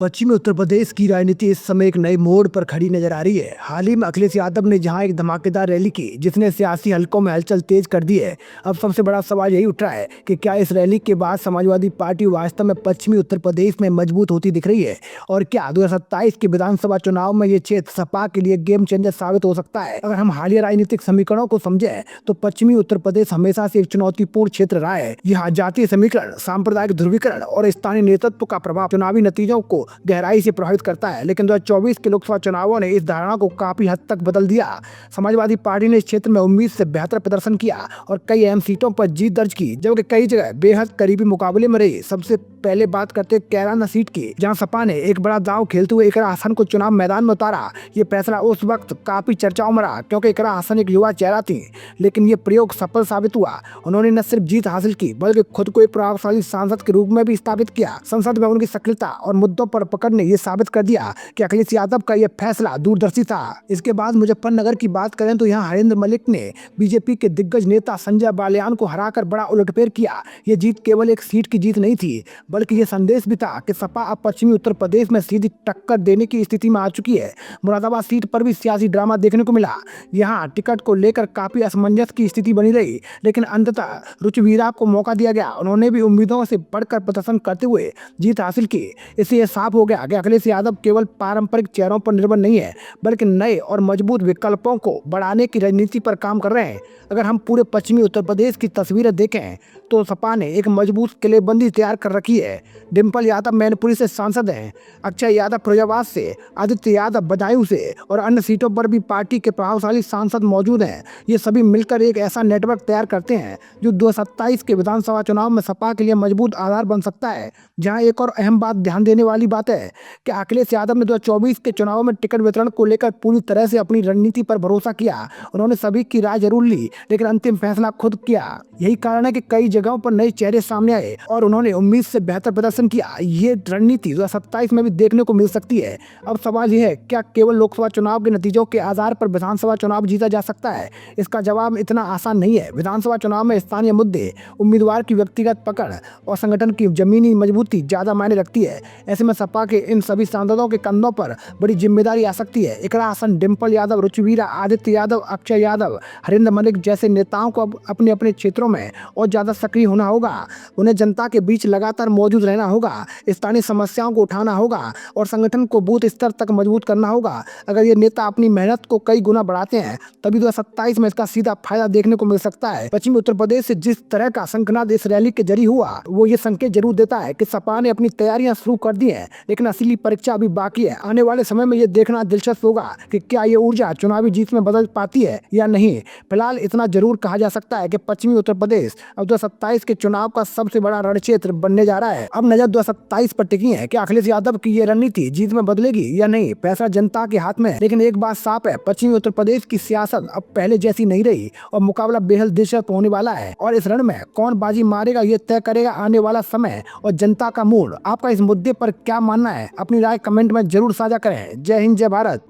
पश्चिमी उत्तर प्रदेश की राजनीति इस समय एक नए मोड़ पर खड़ी नजर आ रही है। हाल ही में अखिलेश यादव ने जहां एक धमाकेदार रैली की जिसने सियासी हलकों में हलचल तेज कर दी है। अब सबसे बड़ा सवाल यही उठ रहा है कि क्या इस रैली के बाद समाजवादी पार्टी वास्तव में पश्चिमी उत्तर प्रदेश में मजबूत होती दिख रही है और क्या 2027 के विधानसभा चुनाव में ये क्षेत्र सपा के लिए गेम चेंजर साबित हो सकता है। अगर हम हालिया राजनीतिक समीकरणों को समझे तो पश्चिमी उत्तर प्रदेश हमेशा से एक चुनौतीपूर्ण क्षेत्र रहा है। यहाँ जातीय समीकरण, सांप्रदायिक ध्रुवीकरण और स्थानीय नेतृत्व का प्रभाव चुनावी नतीजों को गहराई से प्रभावित करता है। लेकिन 2024 के लोकसभा चुनावों ने इस धारणा को काफी हद तक बदल दिया। समाजवादी पार्टी ने इस क्षेत्र में उम्मीद से बेहतर प्रदर्शन किया और कई अहम सीटों पर जीत दर्ज की, जबकि कई जगह बेहद करीबी मुकाबले में रही। सबसे पहले बात करते हैं कैराना सीट की, जहां सपा ने एक बड़ा दांव खेलते हुए इकरा हसन को चुनाव मैदान में उतारा। ये फैसला उस वक्त काफी चर्चाओं में रहा क्योंकि इकरा हसन एक युवा चेहरा थी, लेकिन ये प्रयोग सफल साबित हुआ। उन्होंने न सिर्फ जीत हासिल की बल्कि खुद को एक प्रभावशाली सांसद के रूप में भी स्थापित किया। संसद में उनकी सक्रियता और मुद्दों पर पकड़ ने ये साबित कर दिया कि अखिलेश यादव का यह फैसला दूरदर्शी था। इसके बाद मुजफ्फरनगर की बात करें तो यहाँ हरेंद्र मलिक ने बीजेपी के दिग्गज नेता संजय बालियान को हराकर बड़ा उलटफेर किया। ये जीत केवल एक सीट की जीत नहीं थी बल्कि ये संदेश भी था कि सपा अब पश्चिमी उत्तर प्रदेश में सीधी टक्कर देने की स्थिति में आ चुकी है। मुरादाबाद सीट पर भी सियासी ड्रामा देखने को मिला। यहाँ टिकट को लेकर काफी असमंजस की स्थिति बनी रही, लेकिन अंततः रुचिवीरा को मौका दिया गया। उन्होंने भी उम्मीदों से बढ़कर प्रदर्शन करते हुए जीत हासिल की। इससे यह साफ हो गया कि अखिलेश यादव केवल पारंपरिक चेहरों पर निर्भर नहीं है बल्कि नए और मजबूत विकल्पों को बढ़ाने की रणनीति पर काम कर रहे हैं। अगर हम पूरे पश्चिमी उत्तर प्रदेश की तस्वीरें देखें तो सपा ने एक मजबूत किलेबंदी तैयार कर रखी है। डिम्पल यादव मैनपुरी से सांसद हैं, अक्षय यादव फिरोजाबाद से, आदित्य यादव बदायूं से और अन्य सीटों पर भी पार्टी के प्रभावशाली सांसद मौजूद हैं। ये सभी मिलकर एक ऐसा नेटवर्क तैयार करते हैं जो 2027 के विधानसभा चुनाव में सपा के लिए मजबूत आधार बन सकता है। जहां एक और अहम बात ध्यान देने वाली बात है कि अखिलेश यादव ने 2024 के चुनाव में टिकट वितरण को लेकर पूरी तरह से अपनी रणनीति पर भरोसा किया। उन्होंने सभी की राय जरूर ली लेकिन अंतिम फैसला खुद किया। यही कारण है कि कई जगहों पर नए चेहरे सामने आए और उन्होंने उम्मीद से बेहतर प्रदर्शन किया। ये रणनीति 2027 में भी देखने को मिल सकती है। अब सवाल यह है, क्या केवल लोकसभा चुनाव के नतीजों के आधार पर विधानसभा चुनाव जीता जा सकता है? इसका जवाब इतना आसान नहीं है। विधानसभा चुनाव में स्थानीय मुद्दे, उम्मीदवार की व्यक्तिगत पकड़ और संगठन की जमीनी मजबूती ज्यादा मायने रखती है। ऐसे में सपा के इन सभी सांसदों के कंधों पर बड़ी जिम्मेदारी आ सकती है। इकरा हसन, डिम्पल यादव, रुचिवीरा, आदित्य यादव, अक्षय यादव, हरेंद्र मलिक जैसे नेताओं को अब अपने अपने क्षेत्रों में और ज्यादा सक्रिय होना होगा। उन्हें जनता के बीच लगातार मौजूद रहना होगा, स्थानीय समस्याओं को उठाना होगा और संगठन को बूथ स्तर तक मजबूत करना होगा। अगर ये नेता अपनी मेहनत को कई गुना बढ़ाते हैं तभी 2027 में इसका सीधा फायदा देखने को मिल सकता है। पश्चिमी उत्तर प्रदेश से जिस तरह का शंखनाद इस रैली के जरिए हुआ वो ये संकेत जरूर देता है कि सपा ने अपनी तैयारियां शुरू कर दी है, लेकिन असली परीक्षा अभी बाकी है। आने वाले समय में ये देखना दिलचस्प होगा कि क्या ये ऊर्जा चुनावी जीत में बदल पाती है या नहीं। फिलहाल इतना जरूर कहा जा सकता है कि पश्चिमी उत्तर प्रदेश अब 2027 के चुनाव का सबसे बड़ा रणक्षेत्र बनने जा रहा है। अब नजर 2027 पर टिकी है कि अखिलेश यादव की ये रणनीति जीत में बदलेगी या नहीं। फैसला जनता के हाथ में है, लेकिन एक बात साफ है, पश्चिमी उत्तर प्रदेश की सियासत अब पहले जैसी नहीं रही और मुकाबला बेहद दिलचस्प होने वाला है। और इस रण में कौन बाजी मारेगा ये तय करेगा आने वाला समय और जनता का मूड। आपका इस मुद्दे पर क्या मानना है? अपनी राय कमेंट में जरूर साझा करें। जय हिंद, जय भारत।